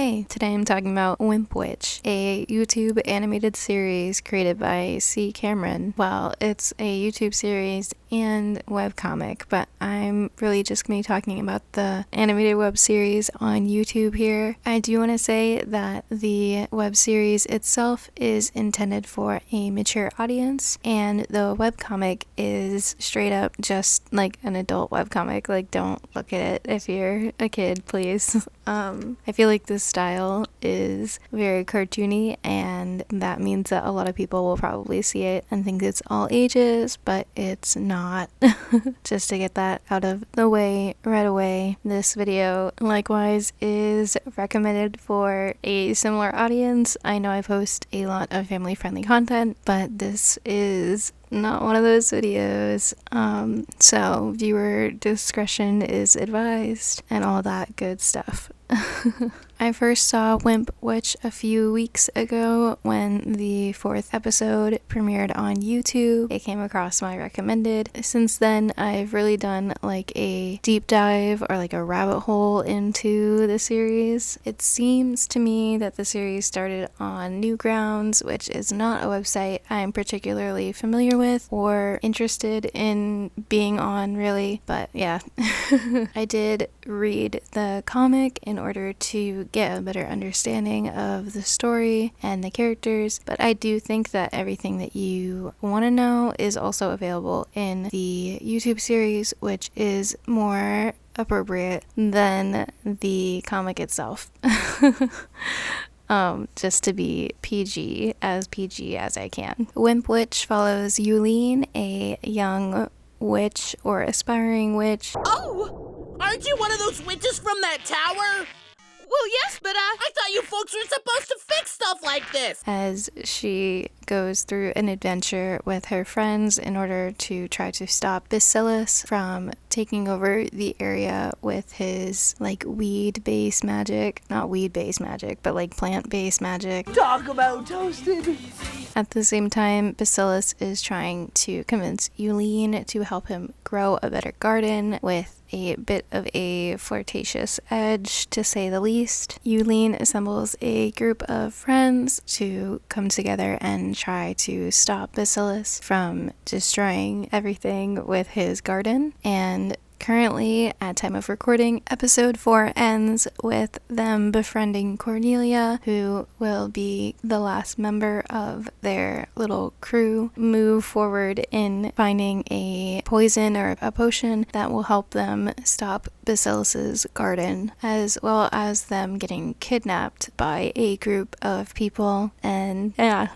Hey, today I'm talking about Wimp, a YouTube animated series created by C.Cameron. Well, it's a YouTube series and webcomic, but I'm really just going to be talking about the animated web series on YouTube here. I do want to say that the web series itself is intended for a mature audience, and the webcomic is straight up just like an adult webcomic. Like, don't look at it if you're a kid, please. I feel like this style is very cartoony, and that means that a lot of people will probably see it and think it's all ages, but it's not. Just to get that out of the way right away, this video likewise is recommended for a similar audience. I know I post a lot of family-friendly content, but this is not one of those videos, so viewer discretion is advised and all that good stuff. I first saw Wimp a few weeks ago when the 4th episode premiered on YouTube. It came across my recommended. Since then, I've really done like a deep dive or like a rabbit hole into the series. It seems to me that the series started on Newgrounds, which is not a website I'm particularly familiar with or interested in being on, really, but yeah. I did read the comic in order to get a better understanding of the story and the characters, but I do think that everything that you want to know is also available in the YouTube series, which is more appropriate than the comic itself. Just to be PG as I can. Wimp Witch follows Yulene, a young witch or aspiring witch. Oh! Aren't you one of those witches from that tower? Well, yes, but I thought you folks were supposed to fix stuff like this! As she goes through an adventure with her friends in order to try to stop Bacillus from taking over the area with his, like, weed-based magic. Not weed-based magic, but, like, plant-based magic. Talk about toasted! At the same time, Bacillus is trying to convince Yulene to help him grow a better garden with a bit of a flirtatious edge, to say the least. Yulene assembles a group of friends to come together and try to stop Bacillus from destroying everything with his garden. And currently, at time of recording, episode 4 ends with them befriending Cornelia, who will be the last member of their little crew, move forward in finding a poison or a potion that will help them stop Bacillus's garden, as well as them getting kidnapped by a group of people. And yeah,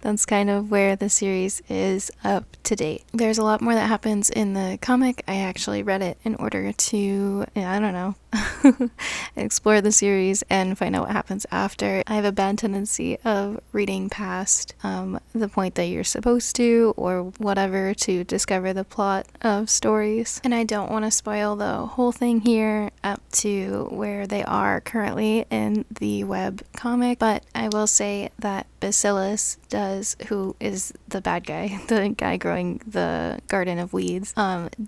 that's kind of where the series is up to date. There's a lot more that happens in the comic. I actually read it in order to, I don't know, explore the series and find out what happens after. I have a bad tendency of reading past the point that you're supposed to or whatever to discover the plot of stories. And I don't want to spoil the whole thing here up to where they are currently in the web comic, but I will say that Bacillus who is the bad guy, the guy growing the garden of weeds,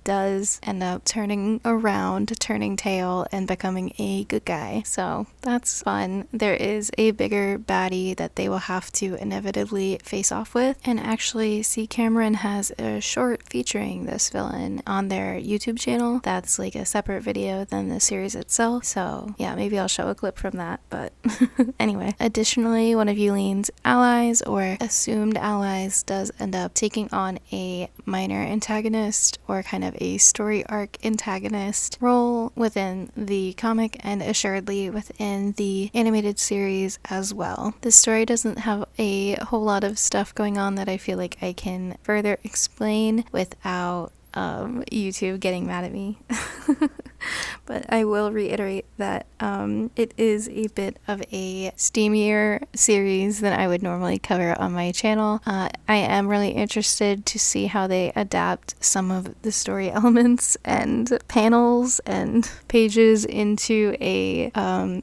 does end up turning around, turning tail, and becoming a good guy. So that's fun. There is a bigger baddie that they will have to inevitably face off with, and actually C.Cameron has a short featuring this villain on their YouTube channel that's like a separate video than the series itself. So yeah, maybe I'll show a clip from that, but anyway. Additionally, one of Yulene's allies or assumed allies does end up taking on a minor antagonist or kind of a story arc antagonist role within the comic and assuredly within the animated series as well. The story doesn't have a whole lot of stuff going on that I feel like I can further explain without YouTube getting mad at me. But I will reiterate that it is a bit of a steamier series than I would normally cover on my channel. I am really interested to see how they adapt some of the story elements and panels and pages into a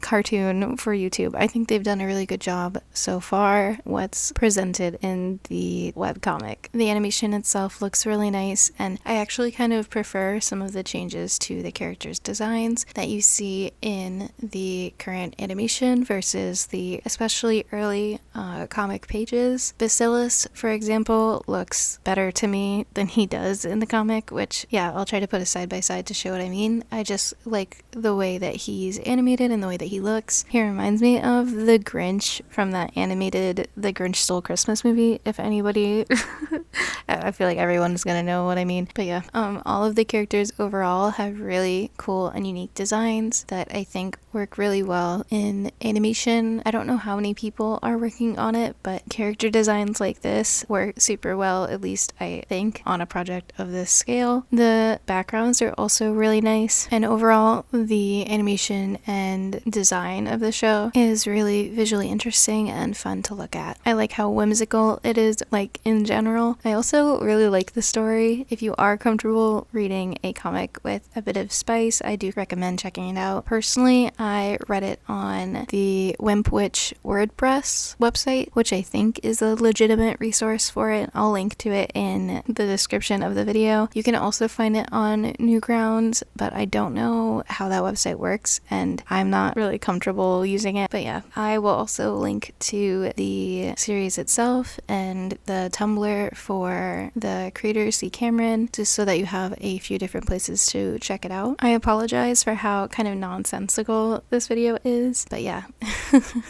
cartoon for YouTube. I think they've done a really good job so far what's presented in the webcomic. The animation itself looks really nice, and I actually kind of prefer some of the changes to the characters characters' designs that you see in the current animation versus the especially early comic pages. Bacillus, for example, looks better to me than he does in the comic, which, yeah, I'll try to put a side by side to show what I mean. I just like the way that he's animated and the way that he looks. He reminds me of the Grinch from that animated The Grinch Stole Christmas movie, if anybody I feel like everyone's gonna know what I mean. But yeah, all of the characters overall have really cool and unique designs that I think work really well in animation. I don't know how many people are working on it, but character designs like this work super well, at least I think, on a project of this scale. The backgrounds are also really nice, and overall the animation and design of the show is really visually interesting and fun to look at. I like how whimsical it is, like, in general. I also really like the story. If you are comfortable reading a comic with a bit of spice, I do recommend checking it out. Personally, I read it on the Wimp WordPress website, which I think is a legitimate resource for it. I'll link to it in the description of the video. You can also find it on Newgrounds, but I don't know how that website works, and I'm not really comfortable using it. But yeah, I will also link to the series itself and the Tumblr for the creator C.Cameron, just so that you have a few different places to check it out. I apologize for how kind of nonsensical this video is, but yeah,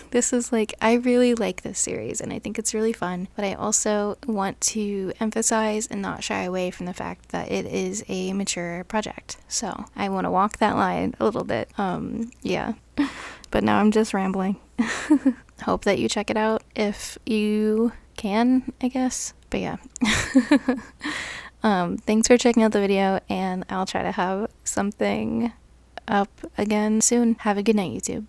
this is like, I really like this series and I think it's really fun, but I also want to emphasize and not shy away from the fact that it is a mature project. So I want to walk that line a little bit. Yeah, but now I'm just rambling. Hope that you check it out if you can, I guess. But yeah. Thanks for checking out the video, and I'll try to have something up again soon. Have a good night, YouTube.